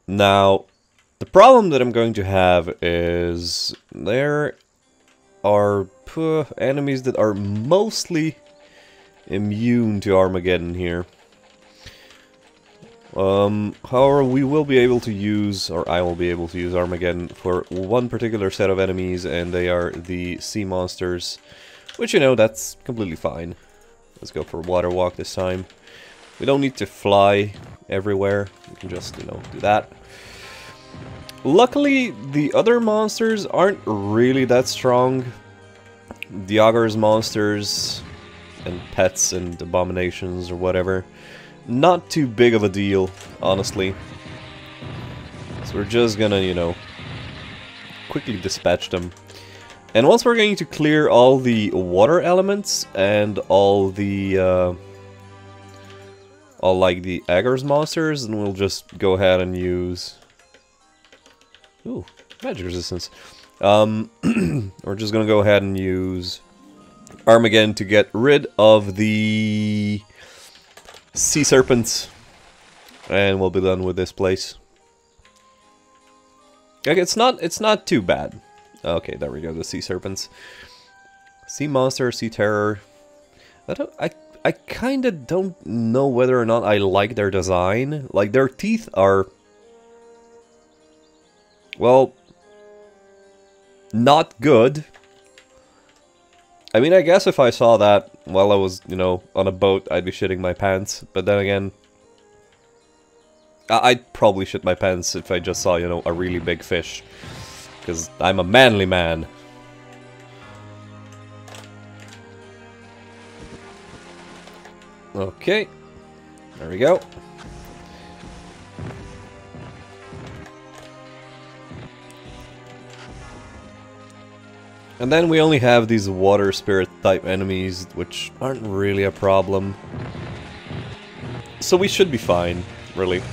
Now, the problem that I'm going to have is there are enemies that are mostly immune to Armageddon here. However, we will be able to use, or I will be able to use Armageddon for one particular set of enemies, and they are the sea monsters, which, you know, that's completely fine. Let's go for Water Walk this time. We don't need to fly everywhere, we can just, you know, do that. Luckily, the other monsters aren't really that strong. The Augur's monsters and pets and abominations or whatever, not too big of a deal, honestly. So we're just gonna, you know, quickly dispatch them. And once we're going to clear all the water elements and all the all like the Augur's monsters, then we'll just go ahead and use magic resistance. We're just gonna go ahead and use Armageddon to get rid of the sea serpents, and we'll be done with this place. Okay, it's not too bad. Okay, there we go, the sea serpents. Sea monster, sea terror. I kinda don't know whether or not I like their design. Like, their teeth are, well, not good. I mean, I guess if I saw that while I was, you know, on a boat, I'd be shitting my pants. But then again, I'd probably shit my pants if I just saw, you know, a really big fish. Because I'm a manly man. Okay. There we go. And then we only have these water spirit type enemies, which aren't really a problem. So we should be fine, really.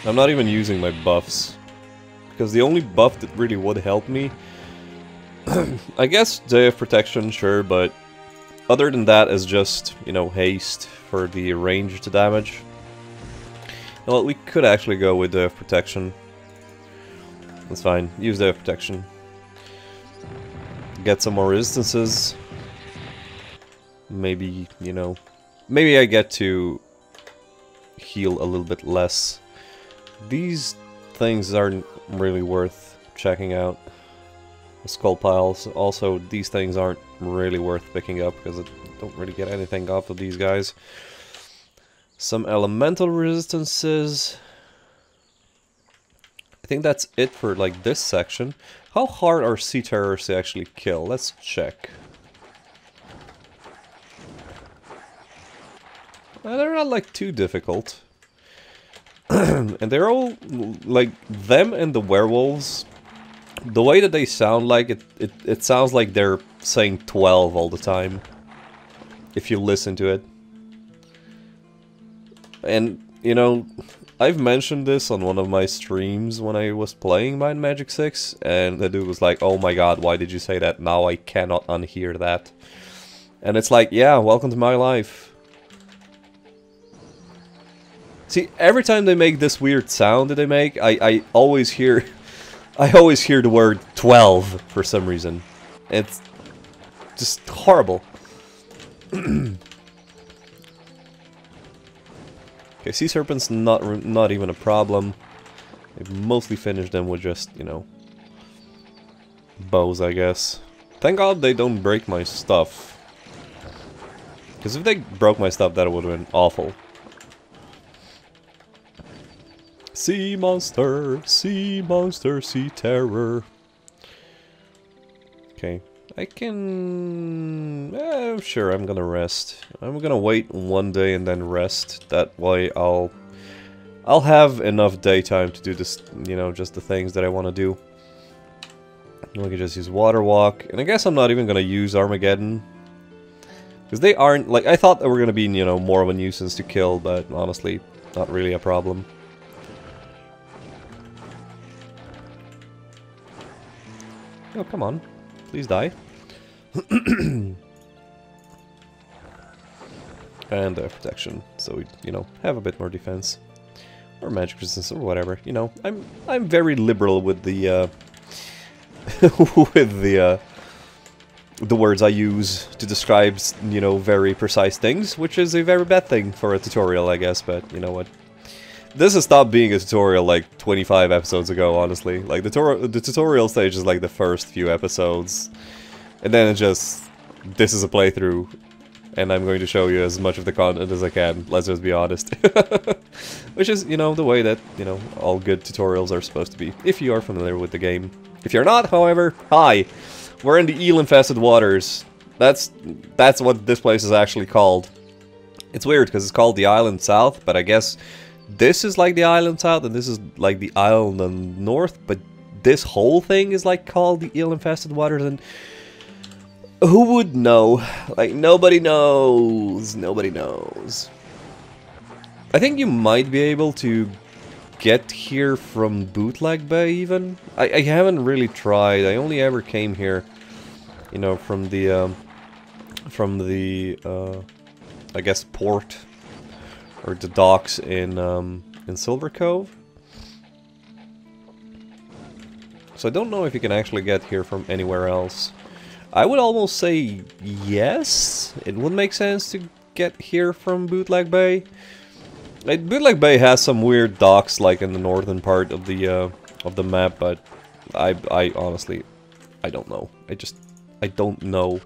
I'm not even using my buffs, because the only buff that really would help me, I guess Day of Protection, sure, but other than that is just, you know, haste for the ranged damage. Well, we could actually go with Day of Protection. That's fine. Use Day of Protection. Get some more resistances. Maybe, you know, maybe I get to heal a little bit less. These things aren't really worth checking out. The skull piles. Also, these things aren't really worth picking up because I don't really get anything off of these guys. Some elemental resistances. I think that's it for, like, this section. How hard are sea terrors to actually kill? Let's check. They're not, like, too difficult. And they're all, like, them and the werewolves, the way that they sound like, it sounds like they're saying 12 all the time. If you listen to it. And, you know, I've mentioned this on one of my streams when I was playing Might and Magic 6, and the dude was like, oh my god, why did you say that? Now I cannot unhear that. And it's like, yeah, welcome to my life. See, every time they make this weird sound that they make, I always hear the word 12 for some reason. It's just horrible. Okay, sea serpents not even a problem. They've mostly finished them with just, you know, bows, I guess. Thank God they don't break my stuff. Because if they broke my stuff, that would have been awful. Sea monster, sea monster, sea terror. Okay, I can... sure, I'm gonna rest. I'm gonna wait one day and then rest. That way I'll have enough daytime to do this, you know, just the things that I want to do. I can just use Water Walk. And I guess I'm not even gonna use Armageddon. Because they aren't... like, I thought they were gonna be, you know, more of a nuisance to kill, but honestly, not really a problem. Oh, come on. Please die. And protection, so we, you know, have a bit more defense. Or magic resistance, or whatever. You know, I'm very liberal with the with the words I use to describe, you know, very precise things, which is a very bad thing for a tutorial, I guess. But you know what? This has stopped being a tutorial like 25 episodes ago, honestly. Like the tutorial stage is like the first few episodes, and then it just, this is a playthrough. And I'm going to show you as much of the content as I can, let's just be honest. Which is, you know, the way that, you know, all good tutorials are supposed to be, if you are familiar with the game. If you're not, however, hi! We're in the Eel Infested Waters. That's what this place is actually called. It's weird, because it's called the Island South, but I guess this is like the Island South, and this is like the Island North, but this whole thing is like called the Eel Infested Waters, and who would know? Like, nobody knows. Nobody knows. I think you might be able to get here from Bootleg Bay, even. I haven't really tried. I only ever came here, you know, from the I guess, port, or the docks in Silver Cove. So I don't know if you can actually get here from anywhere else. I would almost say yes. It would make sense to get here from Bootleg Bay. Like, Bootleg Bay has some weird docks, like in the northern part of the map, but I honestly, I don't know. I don't know.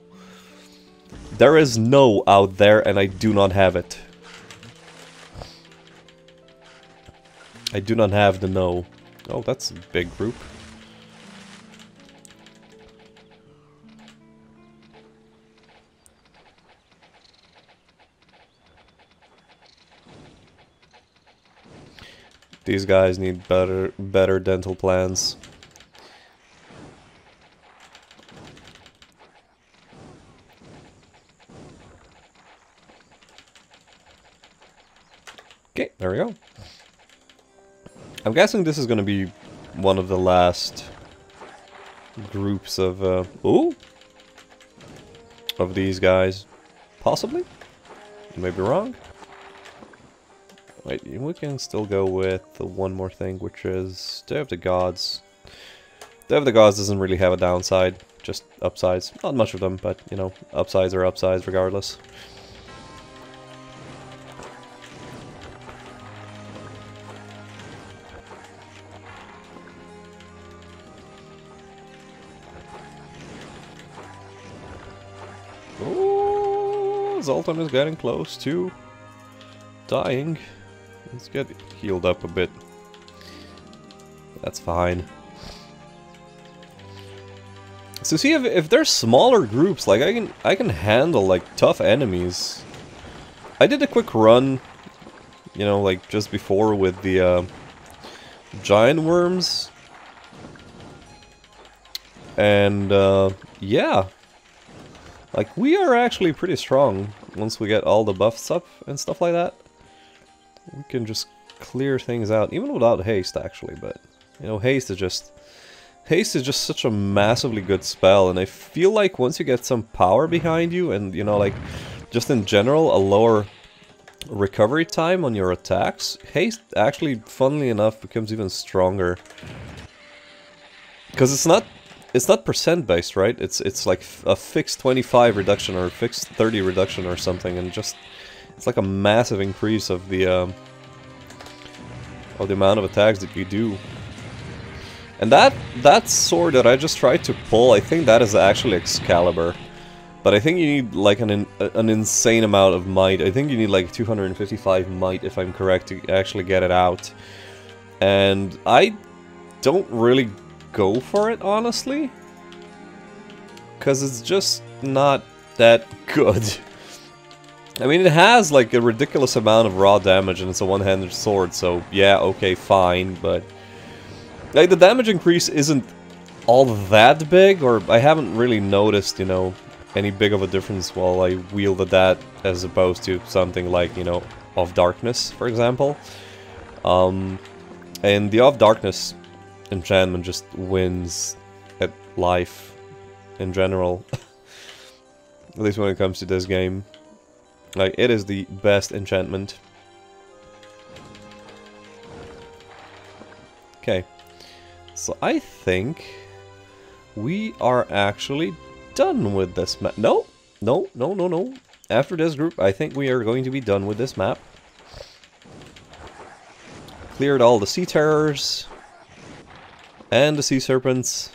There is no out there, and I do not have it. I do not have the no. Oh, that's a big group. These guys need better dental plans. Okay, there we go. I'm guessing this is going to be one of the last groups of ooh, of these guys. Possibly? I may be wrong. Wait, we can still go with one more thing, which is Day of the Gods. Day of the Gods doesn't really have a downside, just upsides. Not much of them, but, you know, upsides are upsides regardless. Oh, Zoltan is getting close to dying. Let's get healed up a bit. That's fine. So see, if there's smaller groups, like I can handle like tough enemies. I did a quick run, you know, like just before with the giant worms, and yeah, like we are actually pretty strong once we get all the buffs up and stuff like that. We can just clear things out, even without haste, actually, but, you know, haste is just such a massively good spell, and I feel like once you get some power behind you, and, you know, like, just in general, a lower recovery time on your attacks, haste actually, funnily enough, becomes even stronger. Because it's not percent based, right? It's like a fixed 25 reduction, or a fixed 30 reduction or something, and just... it's like a massive increase of the amount of attacks that you do. And that sword that I just tried to pull, I think that is actually Excalibur. But I think you need like an insane amount of might. I think you need like 255 might, if I'm correct, to actually get it out. And I don't really go for it, honestly. Because it's just not that good. I mean, it has like a ridiculous amount of raw damage, and it's a one-handed sword, so yeah, okay, fine, but... like, the damage increase isn't all that big, or I haven't really noticed, you know, any big of a difference while I wielded that, as opposed to something like, you know, Of Darkness, for example. And the Of Darkness enchantment just wins at life, in general. At least when it comes to this game. Like, it is the best enchantment. Okay. So I think we are actually done with this map. No, no, no, no, no. After this group, I think we are going to be done with this map. Cleared all the sea terrors, and the sea serpents,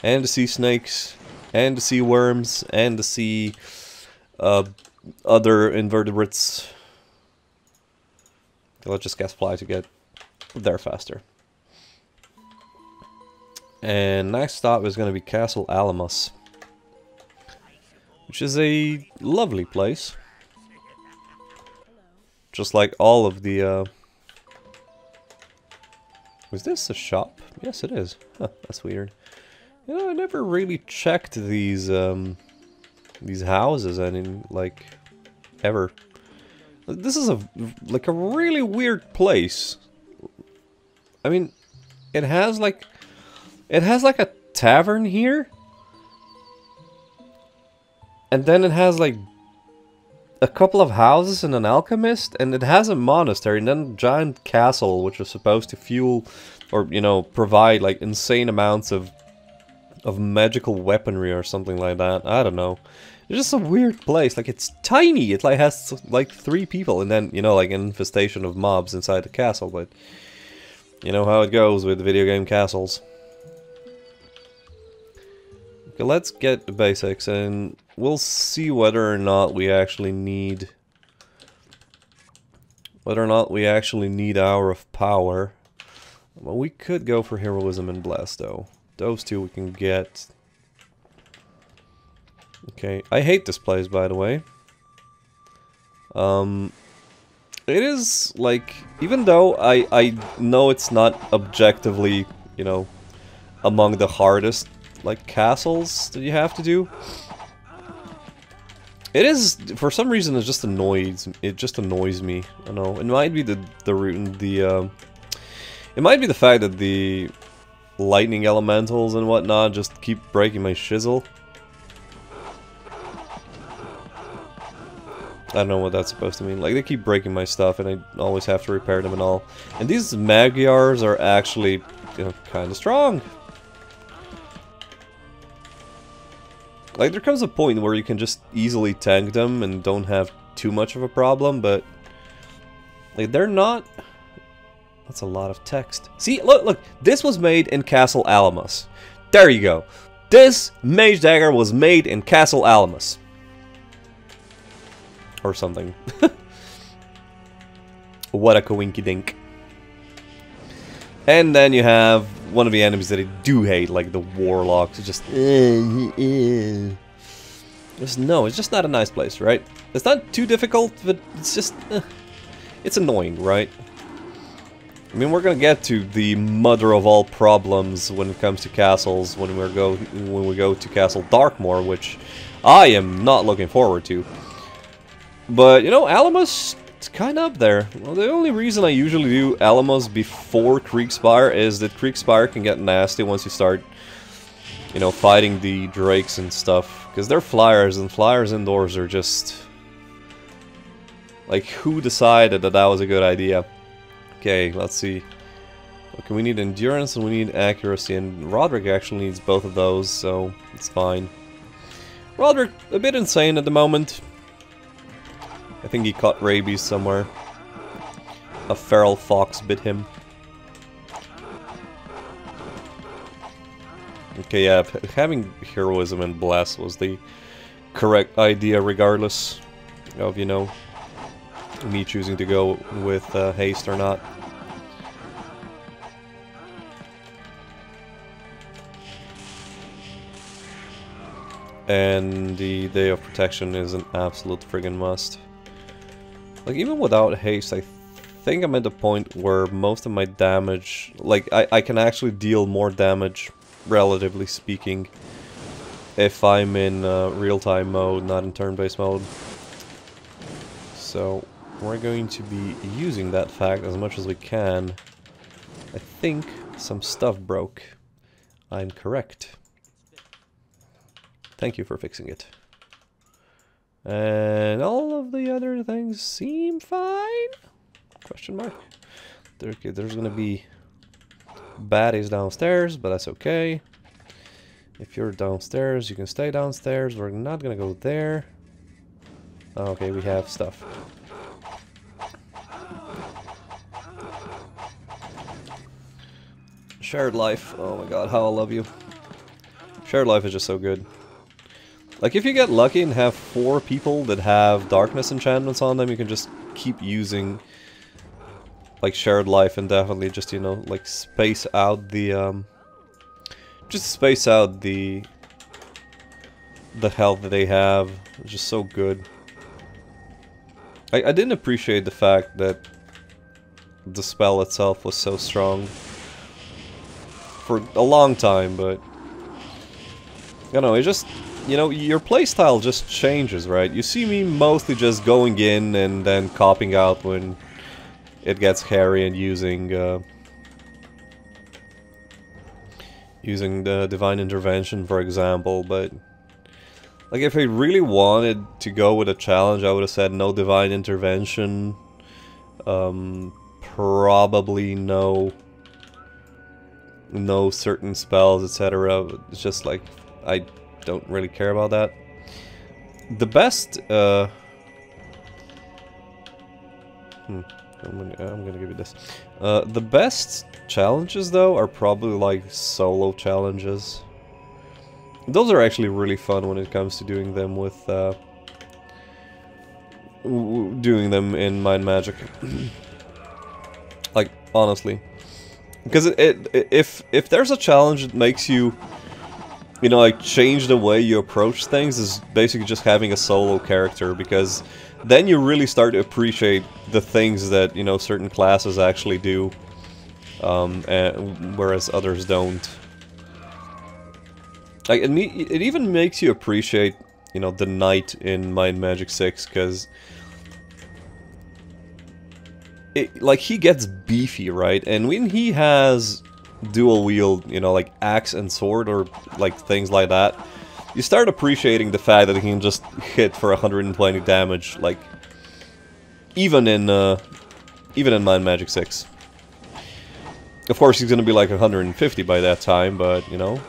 and the sea snakes, and the sea worms, and the sea other invertebrates. Let's just cast fly to get there faster. And next stop is going to be Castle Alamos, which is a lovely place. Just like all of the... Was this a shop? Yes, it is. Huh, that's weird. You know, I never really checked these houses any, like, ever. This is a really weird place. I mean, it has like a tavern here, and then it has like a couple of houses and an alchemist, and it has a monastery, and then a giant castle, which is supposed to fuel, or you know, provide like insane amounts of magical weaponry or something like that. I don't know. It's just a weird place. Like, it's tiny. It like has like 3 people, and then, you know, like an infestation of mobs inside the castle. But you know how it goes with video game castles. Okay, let's get the basics, and we'll see whether or not we actually need Hour of Power. Well, we could go for Heroism and Bless, though. Those two we can get. Okay, I hate this place, by the way. It is, like, even though I know it's not objectively, you know, among the hardest, like, castles that you have to do. It is, for some reason, it just annoys me. I don't know. It might be it might be the fact that the lightning elementals and whatnot just keep breaking my shizzle. I don't know what that's supposed to mean. Like, they keep breaking my stuff and I always have to repair them and all. And these Magyars are actually, you know, kind of strong. Like, there comes a point where you can just easily tank them and don't have too much of a problem, but like, they're not... That's a lot of text. See, look, this was made in Castle Alamos. There you go. This Mage Dagger was made in Castle Alamos. Or something. What a coinky dink. And then you have one of the enemies that I do hate, like the Warlocks. It's just... it's just not a nice place, right? It's not too difficult, but it's just... it's annoying, right? I mean, we're gonna get to the mother of all problems when it comes to castles when we go to Castle Darkmoor, which I am not looking forward to. But, you know, Alamos, it's kind of up there. Well, the only reason I usually do Alamos before Kriegspire is that Kriegspire can get nasty once you start, you know, fighting the drakes and stuff. Because they're flyers, and flyers indoors are just... Like, who decided that that was a good idea? Okay, let's see. Okay, we need endurance and we need accuracy, and Roderick actually needs both of those, so it's fine. Roderick, a bit insane at the moment. I think he caught rabies somewhere. A feral fox bit him. Okay, yeah, having Heroism and Bless was the correct idea regardless of, you know, me choosing to go with haste or not. And the Day of Protection is an absolute friggin' must. Like, even without haste, I think I'm at the point where most of my damage... Like, I can actually deal more damage, relatively speaking, if I'm in real-time mode, not in turn-based mode. So, we're going to be using that fact as much as we can. I think some stuff broke. I'm correct. Thank you for fixing it. And all of the other things seem fine? Question mark. Okay, there's gonna be baddies downstairs, but that's okay. If you're downstairs, you can stay downstairs. We're not gonna go there. Okay, we have stuff. Shared life. Oh my god, how I love you. Shared life is just so good. Like, if you get lucky and have 4 people that have darkness enchantments on them, you can just keep using, like, shared life and definitely just, you know, like, space out the, just space out the health that they have. It's just so good. I didn't appreciate the fact that the spell itself was so strong for a long time, but, you know, it just... You know, your playstyle just changes, right? You see me mostly just going in and then copping out when it gets hairy and using using the Divine Intervention, for example, but like if I really wanted to go with a challenge, I would have said no Divine Intervention, probably no certain spells, etc. It's just like, I don't really care about that. The best, I'm gonna give you this. The best challenges, though, are probably like solo challenges. Those are actually really fun when it comes to doing them with, doing them in Mind Magic. Like, honestly. Because if there's a challenge that makes you, you know, like, change the way you approach things, is basically just having a solo character, because then you really start to appreciate the things that, you know, certain classes actually do, whereas others don't. Like, it even makes you appreciate, you know, the knight in Mind Magic 6, because like, he gets beefy, right? And when he has dual wield, you know, like axe and sword or like things like that, you start appreciating the fact that he can just hit for 120 damage, like even in Mind Magic 6. Of course, he's gonna be like 150 by that time, but you know.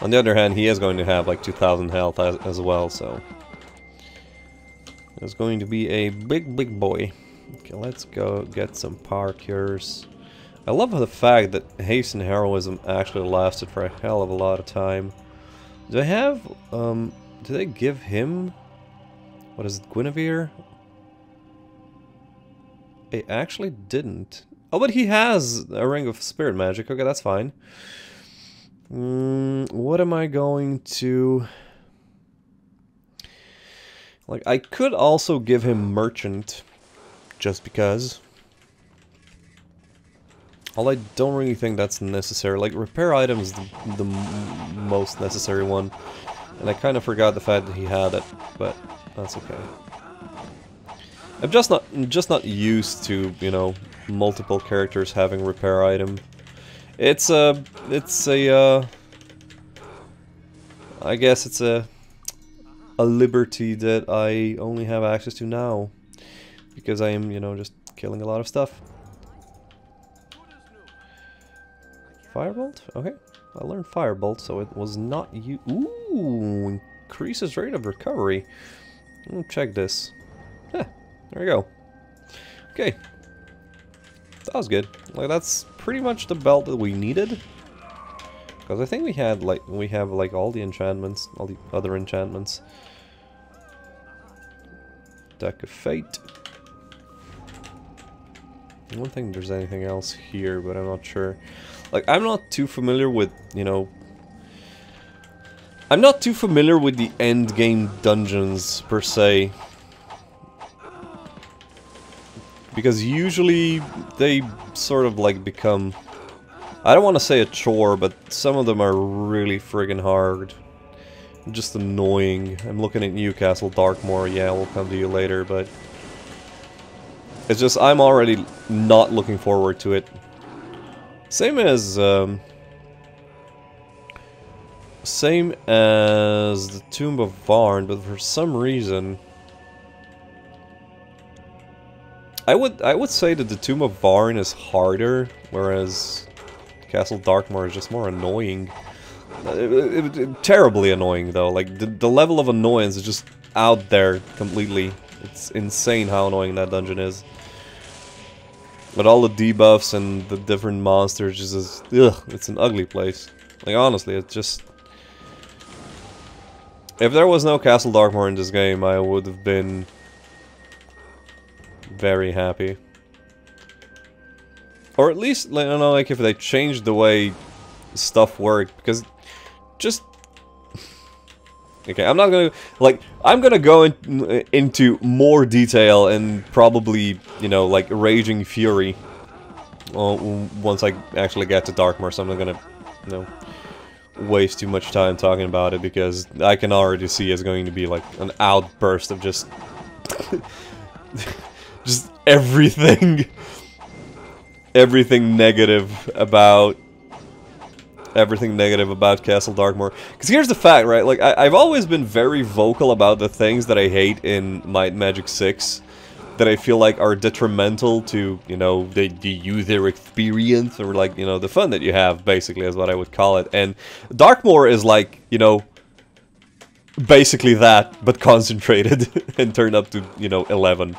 On the other hand, he is going to have like 2,000 health as well, so it's going to be a big boy. Okay, let's go get some power cures. I love the fact that haste and heroism actually lasted for a hell of a lot of time. Do I have, do they give him, what is it, Guinevere? They actually didn't. Oh, but he has a ring of spirit magic. Okay, that's fine. What am I going to... Like, I could also give him merchant, just because. Although I don't really think that's necessary. Like, repair item is the most necessary one. And I kind of forgot the fact that he had it, but that's okay. I'm just not used to, you know, multiple characters having repair item. It's a I guess it's a liberty that I only have access to now, because I am, you know, just killing a lot of stuff. Firebolt? Okay. I learned Firebolt, so it was not you. Ooh, increases rate of recovery. Check this. Huh, there we go. Okay. That was good. Like, that's pretty much the belt that we needed. Because I think we have like all the enchantments, all the other enchantments. Deck of Fate. I don't think there's anything else here, but I'm not sure. Like, I'm not too familiar with, you know... I'm not too familiar with the endgame dungeons, per se. Because usually, they sort of, like, become... I don't want to say a chore, but some of them are really friggin' hard. Just annoying. I'm looking at you, Castle Darkmoor. Yeah, we'll come to you later, but... It's just, I'm already not looking forward to it. Same as same as the Tomb of Varn, but for some reason I would say that the Tomb of Varn is harder, whereas Castle Darkmoor is just more annoying. Terribly annoying though. Like the level of annoyance is just out there completely. It's insane how annoying that dungeon is. But all the debuffs and the different monsters just ugh, it's an ugly place. Like honestly, it's just... If there was no Castle Darkmoor in this game, I would have been very happy. Or at least, like, I don't know, like if they changed the way stuff worked, because just... Okay, I'm not gonna, like, I'm gonna go into more detail and probably, you know, like, Raging Fury once I actually get to Darkmoor, so I'm not gonna, you know, waste too much time talking about it, because I can already see it's going to be, like, an outburst of just... just everything... everything negative about Castle Darkmoor. Because here's the fact, right? Like, I've always been very vocal about the things that I hate in Might and Magic 6 that I feel like are detrimental to, you know, the user experience, or like, you know, the fun that you have, basically, is what I would call it. And Darkmoor is like, you know, basically that, but concentrated and turned up to, you know, 11.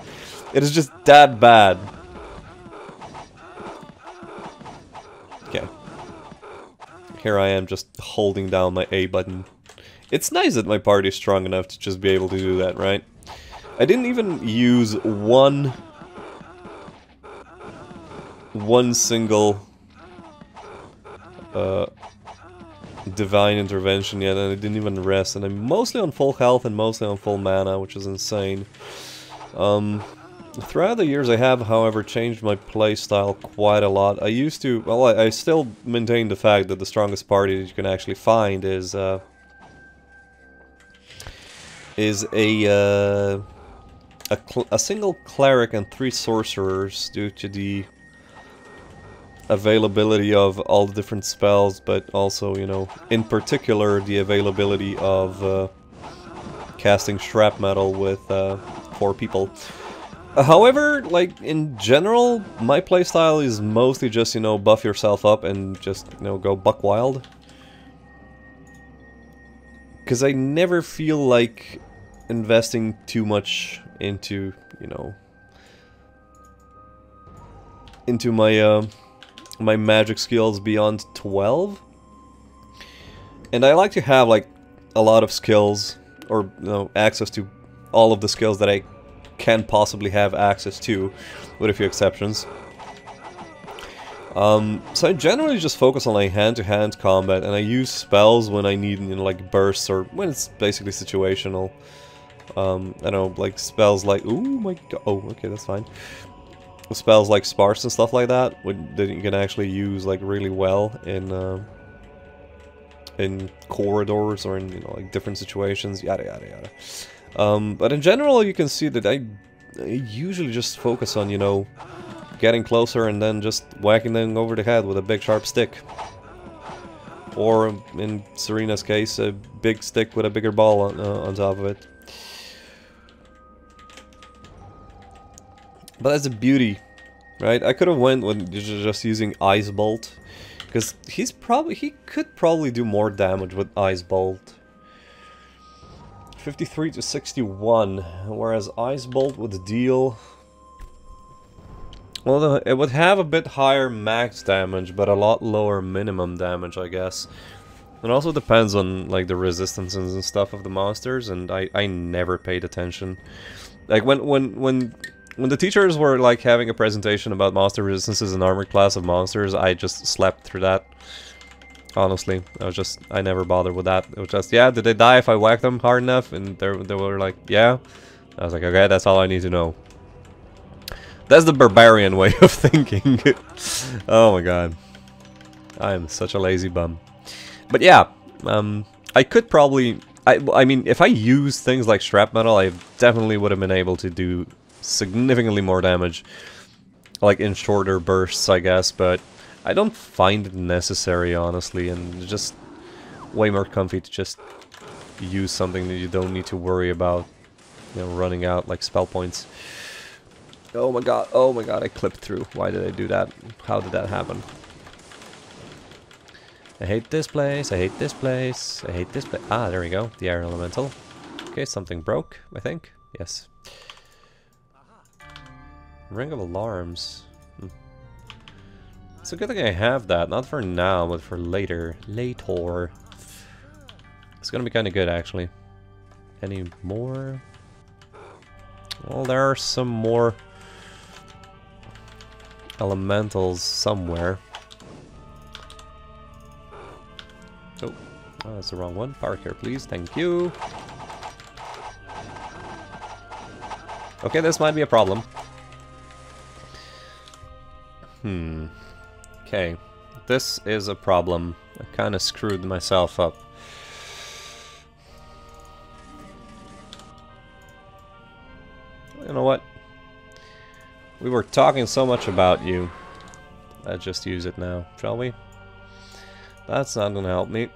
It is just that bad. Okay. Here I am just holding down my A button. It's nice that my party is strong enough to just be able to do that, right? I didn't even use one single divine intervention yet, and I didn't even rest, and I'm mostly on full health and mostly on full mana, which is insane. Throughout the years I have, however, changed my playstyle quite a lot. I used to, well, I still maintain the fact that the strongest party that you can actually find is a single cleric and 3 sorcerers, due to the availability of all the different spells, but also, you know, in particular, the availability of casting shrapnel with 4 people. However, like, in general, my playstyle is mostly just, you know, buff yourself up and just, you know, go buck wild. Because I never feel like investing too much into, you know, into my, my magic skills beyond 12. And I like to have, like, a lot of skills, or, you know, access to all of the skills that I can possibly have access to, with a few exceptions. So I generally just focus on like hand-to-hand combat, and I use spells when I need, you know, like bursts, or when it's basically situational. I don't know, like spells like, ooh my god, oh okay, that's fine. Spells like Sparse and stuff like that, that you can actually use like really well in corridors, or in, you know, like different situations, yada yada yada. But in general, you can see that I usually just focus on, you know, getting closer and then just whacking them over the head with a big sharp stick. Or, in Serena's case, a big stick with a bigger ball on top of it. But that's the beauty, right? I could have went with just using Ice Bolt, because he could probably do more damage with Ice Bolt. 53 to 61, whereas Ice Bolt would deal... Well, it would have a bit higher max damage, but a lot lower minimum damage, I guess. It also depends on, like, the resistances and stuff of the monsters, and I never paid attention. Like, when the teachers were, like, having a presentation about monster resistances and armored class of monsters, I just slept through that. Honestly, I never bothered with that. It was just, yeah, did they die if I whacked them hard enough? And they were like, yeah. I was like, okay, that's all I need to know. That's the barbarian way of thinking. Oh my god. I am such a lazy bum. But yeah, I could probably... I mean, if I used things like shrapnel, I definitely would have been able to do significantly more damage. Like in shorter bursts, I guess, but... I don't find it necessary, honestly, and just way more comfy to just use something that you don't need to worry about, you know, running out like spell points. Oh my god, I clipped through. Why did I do that? How did that happen? I hate this place, I hate this place, I hate this place. Ah, there we go, the air elemental. Okay, something broke, I think. Yes. Ring of Alarms. It's a good thing I have that, not for now, but for later. Later. It's gonna be kinda good, actually. Any more? Well, there are some more elementals somewhere. Oh, that's the wrong one. Park here, please. Thank you. Okay, this might be a problem. Okay, this is a problem. I kind of screwed myself up. You know what? We were talking so much about you. Let's just use it now, shall we? That's not gonna help me.